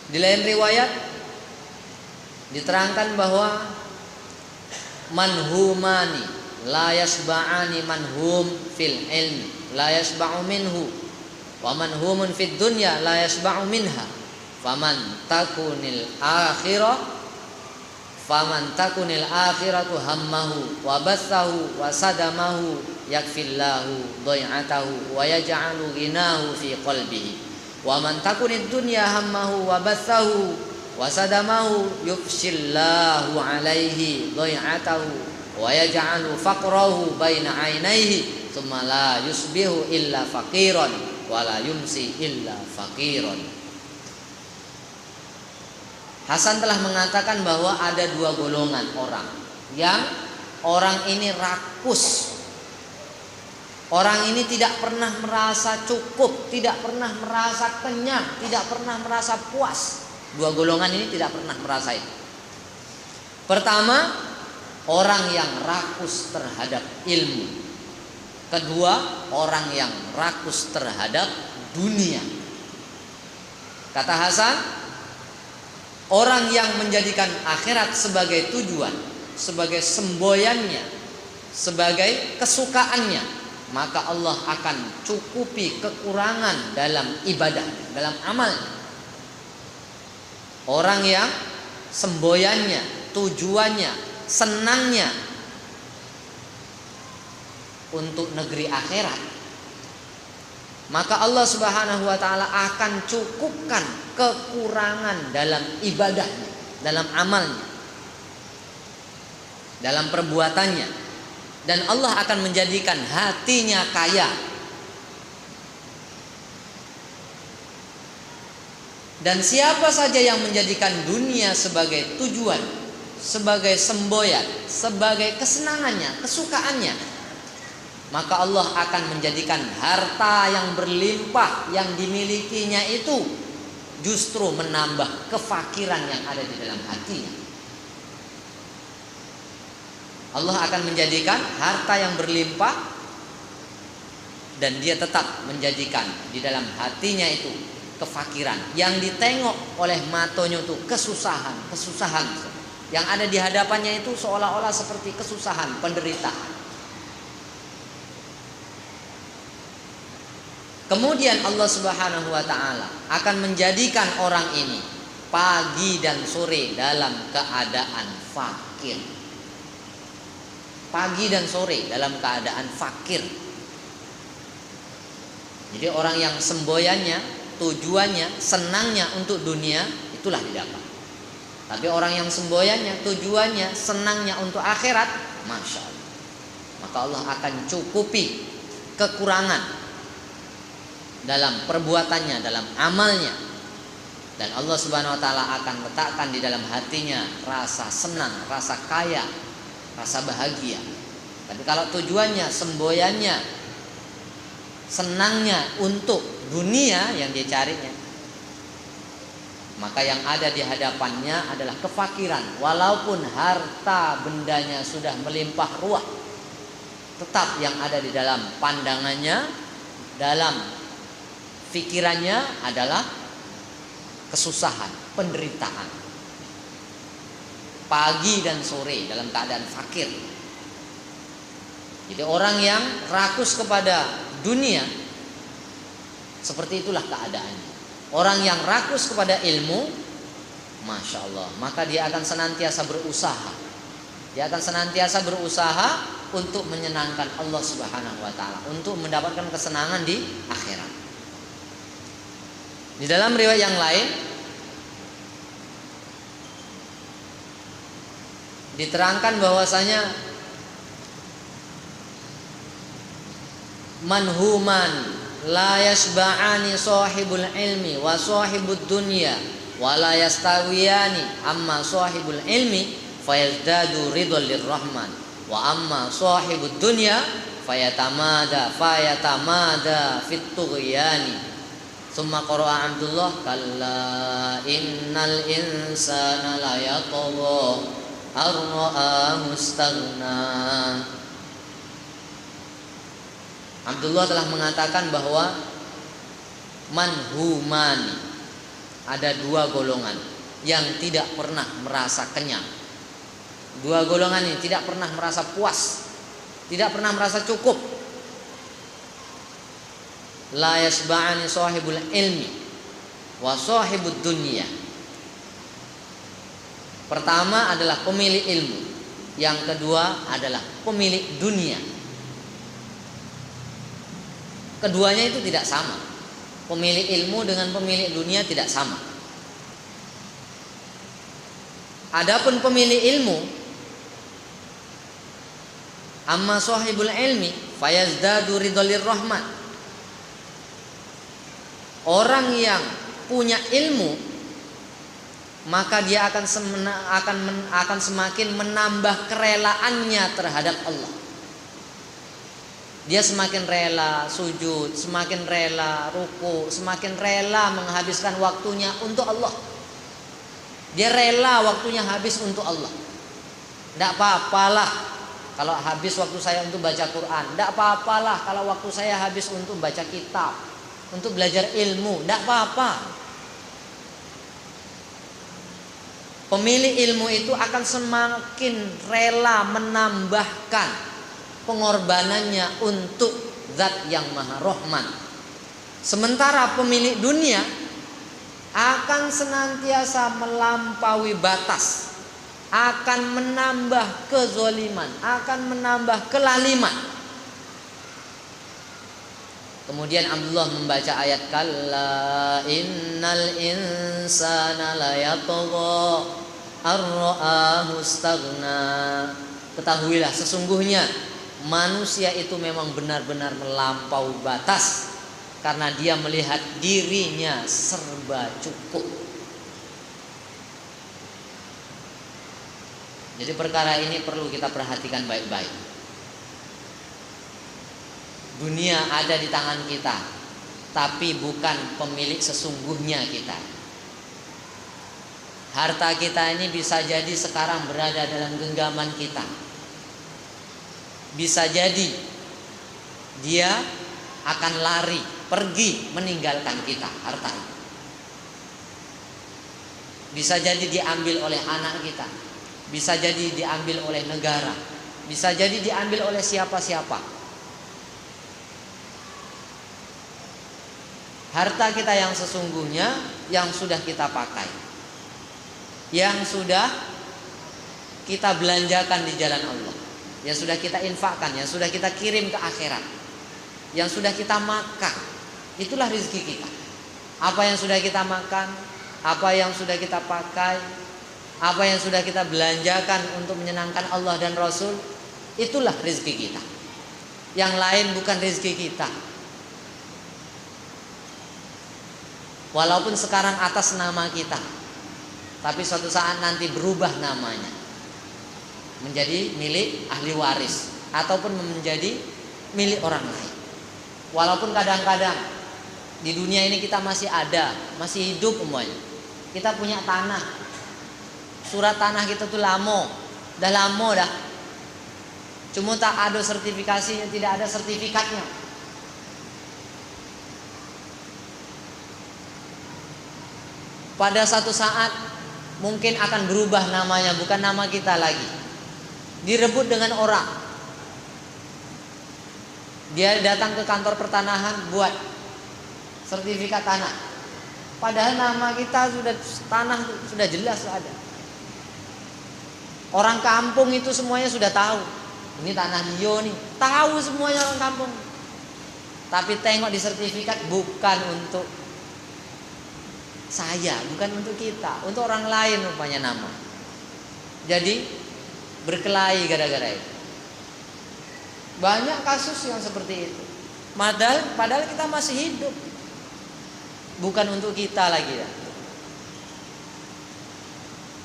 Di lain riwayat diterangkan bahwa manhumani la yasba'ani manhum fil ilmi la yasba'u minhu wa manhumun fid dunya la yasba'u minha faman takunil akhiratu hammahu wa bathahu wa sadamahu yakfillahu dhai'atahu wa yaj'alu ghinahu fi qalbihi wa man takunid dunya hammahu wa bathahu wa sadamahu yufshillahu alaihi dhai'atahu wa yaj'alu faqrahu baina 'ainaihi thumma la yusbihu illa faqiran wa la yumsi illa faqiran. Hasan telah mengatakan bahwa ada dua golongan orang. Yang orang ini rakus. Orang ini tidak pernah merasa cukup, tidak pernah merasa kenyang, tidak pernah merasa puas. Dua golongan ini tidak pernah merasa itu. Pertama, orang yang rakus terhadap ilmu. Kedua, orang yang rakus terhadap dunia. Kata Hasan, orang yang menjadikan akhirat sebagai tujuan, sebagai semboyannya, sebagai kesukaannya, maka Allah akan cukupi kekurangan dalam ibadah, dalam amal. Orang yang semboyannya, tujuannya, senangnya untuk negeri akhirat, maka Allah Subhanahu wa taala akan cukupkan kekurangan dalam ibadahnya, dalam amalnya, dalam perbuatannya, dan Allah akan menjadikan hatinya kaya. Dan siapa saja yang menjadikan dunia sebagai tujuan, sebagai semboyan, sebagai kesenangannya, kesukaannya, maka Allah akan menjadikan harta yang berlimpah yang dimilikinya itu justru menambah kefakiran yang ada di dalam hatinya. Allah akan menjadikan harta yang berlimpah dan dia tetap menjadikan di dalam hatinya itu kefakiran. Yang ditengok oleh matonya itu kesusahan. Yang ada di hadapannya itu seolah-olah seperti kesusahan, penderitaan. Kemudian Allah Subhanahu wa taala akan menjadikan orang ini pagi dan sore dalam keadaan fakir. Pagi dan sore dalam keadaan fakir. Jadi orang yang semboyannya, tujuannya, senangnya untuk dunia, itulah didapat. Tapi orang yang semboyannya, tujuannya, senangnya untuk akhirat, Masya Allah, maka Allah akan cukupi kekurangan dalam perbuatannya, dalam amalnya. Dan Allah Subhanahu wa taala akan letakkan di dalam hatinya rasa senang, rasa kaya, rasa bahagia. Tapi kalau tujuannya, semboyannya, senangnya untuk dunia yang dia carinya, maka yang ada di hadapannya adalah kefakiran. Walaupun harta bendanya sudah melimpah ruah, tetap yang ada di dalam pandangannya, dalam pikirannya adalah kesusahan, penderitaan. Pagi dan sore dalam keadaan fakir. Jadi orang yang rakus kepada dunia, seperti itulah keadaannya. Orang yang rakus kepada ilmu, Masya Allah, maka dia akan senantiasa berusaha. Dia akan senantiasa berusaha untuk menyenangkan Allah Subhanahu wa taala, untuk mendapatkan kesenangan di akhirat. Di dalam riwayat yang lain diterangkan bahwasanya manhuman la yasba'ani sahibul ilmi wa sahibud dunya wa la yastawiyani amma sahibul ilmi fayazdadu ridwan lirrahman wa amma sahibud dunya fayatamada fit tughyani. Summa qara'a Abdullah kalla innal insana la yatgha ar-ra'ahu istaghna. Abdullah telah mengatakan bahwa manhumani ada dua golongan yang tidak pernah merasa kenyang. Dua golongan ini tidak pernah merasa puas, tidak pernah merasa cukup. La yasba'ani sahibul ilmi wa sahibud dunya. Pertama adalah pemilik ilmu, yang kedua adalah pemilik dunia. Keduanya itu tidak sama. Pemilik ilmu dengan pemilik dunia tidak sama. Adapun pemilik ilmu, amma sahibul ilmi fayazdadu ridhalir rahman. Orang yang punya ilmu maka dia akan semakin menambah kerelaannya terhadap Allah. Dia semakin rela sujud, semakin rela ruku, semakin rela menghabiskan waktunya untuk Allah. Dia rela waktunya habis untuk Allah. Tidak apa-apalah kalau habis waktu saya untuk baca Quran. Tidak apa-apalah kalau waktu saya habis untuk baca kitab, untuk belajar ilmu. Tidak apa-apa. Pemilik ilmu itu akan semakin rela menambahkan pengorbanannya untuk Zat yang Maha Rahman. Sementara pemilik dunia akan senantiasa melampaui batas, akan menambah kezaliman, akan menambah kelaliman. Kemudian Abdullah membaca ayat kalla innal insana layatgha ar-ra'ahu istaghna. Ketahuilah sesungguhnya manusia itu memang benar-benar melampaui batas karena dia melihat dirinya serba cukup. Jadi perkara ini perlu kita perhatikan baik-baik. Dunia ada di tangan kita, tapi bukan pemilik sesungguhnya kita. Harta kita ini bisa jadi sekarang berada dalam genggaman kita. Bisa jadi dia akan lari, pergi meninggalkan kita, harta itu. Bisa jadi diambil oleh anak kita, bisa jadi diambil oleh negara, bisa jadi diambil oleh siapa-siapa. Harta kita yang sesungguhnya, yang sudah kita pakai, yang sudah kita belanjakan di jalan Allah, yang sudah kita infakkan, yang sudah kita kirim ke akhirat, yang sudah kita makan, itulah rezeki kita. Apa yang sudah kita makan, apa yang sudah kita pakai, apa yang sudah kita belanjakan untuk menyenangkan Allah dan Rasul, itulah rezeki kita. Yang lain bukan rezeki kita. Walaupun sekarang atas nama kita, tapi suatu saat nanti berubah namanya menjadi milik ahli waris ataupun menjadi milik orang lain. Walaupun kadang-kadang di dunia ini kita masih ada, masih hidup umpamanya. Kita punya tanah, surat tanah kita tuh lamo, dah lamo dah. Cuma tak ada sertifikasinya, tidak ada sertifikatnya. Pada satu saat mungkin akan berubah namanya, bukan nama kita lagi. Direbut dengan orang. Dia datang ke kantor pertanahan buat sertifikat tanah. Padahal nama kita sudah, tanah sudah jelas ada. Orang kampung itu semuanya sudah tahu. Ini tanah dia nih, tahu semuanya orang kampung. Tapi tengok di sertifikat bukan untuk saya, bukan untuk kita, untuk orang lain rupanya nama. Jadi berkelahi gara-gara itu. Banyak kasus yang seperti itu. Padahal kita masih hidup, bukan untuk kita lagi ya.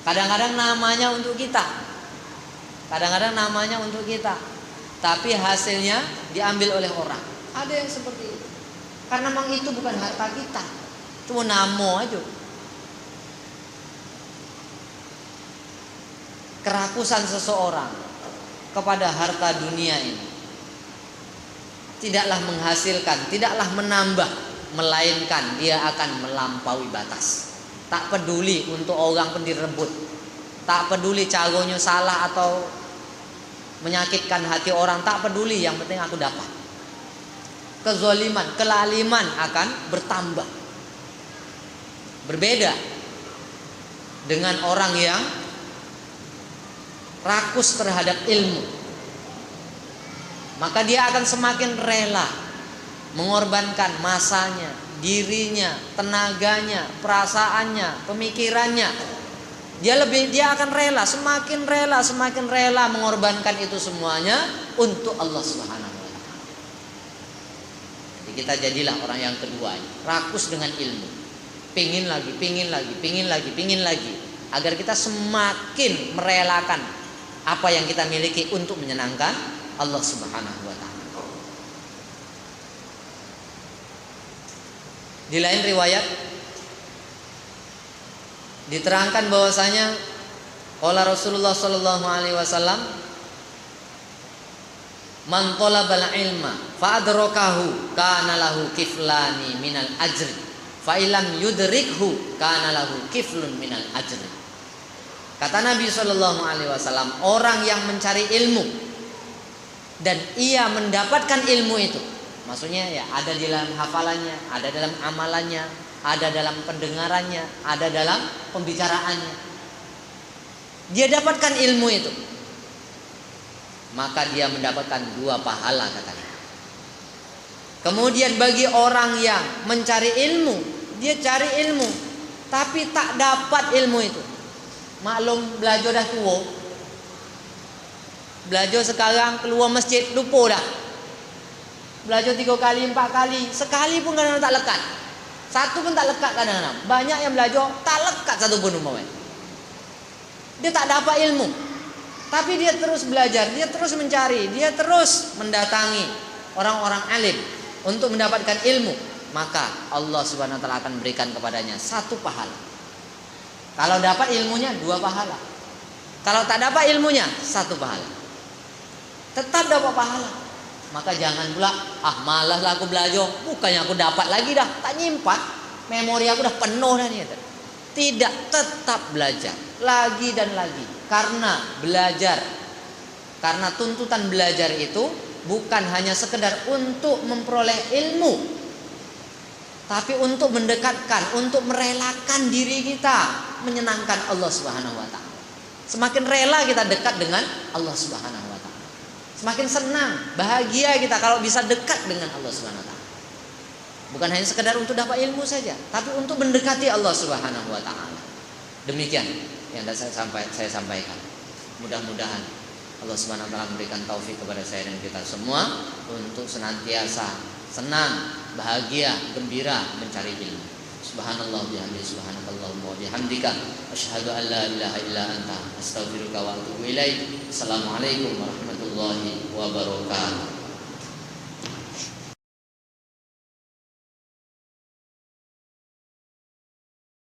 Kadang-kadang namanya untuk kita, kadang-kadang namanya untuk kita, tapi hasilnya diambil oleh orang. Ada yang seperti itu. Karena memang itu bukan harta kita, cuma nama aja. Kerakusan seseorang kepada harta dunia ini tidaklah menghasilkan, tidaklah menambah, melainkan dia akan melampaui batas. Tak peduli untuk orang pun direbut. Tak peduli caranya salah atau menyakitkan hati orang, tak peduli, yang penting aku dapat. Kezaliman, kelaliman akan bertambah. Berbeda dengan orang yang rakus terhadap ilmu, maka dia akan semakin rela mengorbankan masanya, dirinya, tenaganya, perasaannya, pemikirannya. Dia akan semakin rela mengorbankan itu semuanya untuk Allah Subhanahu wa taala. Jadi kita jadilah orang yang kedua, rakus dengan ilmu. Pingin lagi, agar kita semakin merelakan apa yang kita miliki untuk menyenangkan Allah Subhanahu wa taala. Di lain riwayat diterangkan bahwasanya qala Rasulullah sallallahu alaihi wasallam, man talabal ilma fa adrakahu kana lahu kiflani minal ajri fa illam yudrikhu kana lahu kiflun minal ajri. Kata Nabi sallallahu alaihi wasallam, orang yang mencari ilmu dan ia mendapatkan ilmu itu, maksudnya ya ada di dalam hafalannya, ada dalam amalannya, ada dalam pendengarannya, ada dalam pembicaraannya. Dia dapatkan ilmu itu, maka dia mendapatkan 2 pahala katanya. Kemudian bagi orang yang mencari ilmu, dia cari ilmu tapi tak dapat ilmu itu. Maklum belajar dah tua, belajar sekarang keluar masjid lupa dah. Belajar 3 kali 4 kali, sekali pun kadang-kadang tak lekat. Satu pun tak lekat kadang-kadang. Banyak yang belajar tak lekat satu pun umpamanya. Dia tak dapat ilmu, tapi dia terus belajar, dia terus mencari, dia terus mendatangi orang-orang alim untuk mendapatkan ilmu, maka Allah Subhanahu wa taala akan berikan kepadanya 1 pahala. Kalau dapat ilmunya 2 pahala. Kalau tak dapat ilmunya 1 pahala. Tetap dapat pahala. Maka jangan pula, malas lah aku belajar, bukannya aku dapat lagi dah, tak nyimpan, memori aku dah penuh dah ni. Tidak, tetap belajar lagi dan lagi. Karena belajar, karena tuntutan belajar itu bukan hanya sekedar untuk memperoleh ilmu, tapi untuk mendekatkan, untuk merelakan diri kita menyenangkan Allah Subhanahu wa taala. Semakin rela kita dekat dengan Allah Subhanahu wa taala, semakin senang, bahagia kita kalau bisa dekat dengan Allah Subhanahu wa taala. Bukan hanya sekedar untuk dapat ilmu saja, tapi untuk mendekati Allah Subhanahu wa taala. Demikian yang saya sampaikan. Mudah-mudahan Allah Subhanahu wa taala memberikan taufik kepada saya dan kita semua untuk senantiasa senang, bahagia, gembira mencari ilmu. Subhanallah bihamdihi, subhanakallahumma wa bihamdika, asyhadu an la ilaha illa anta, astaghfiruka wa atubu ilaik. Assalamualaikum warahmatullahi wabarakatuh.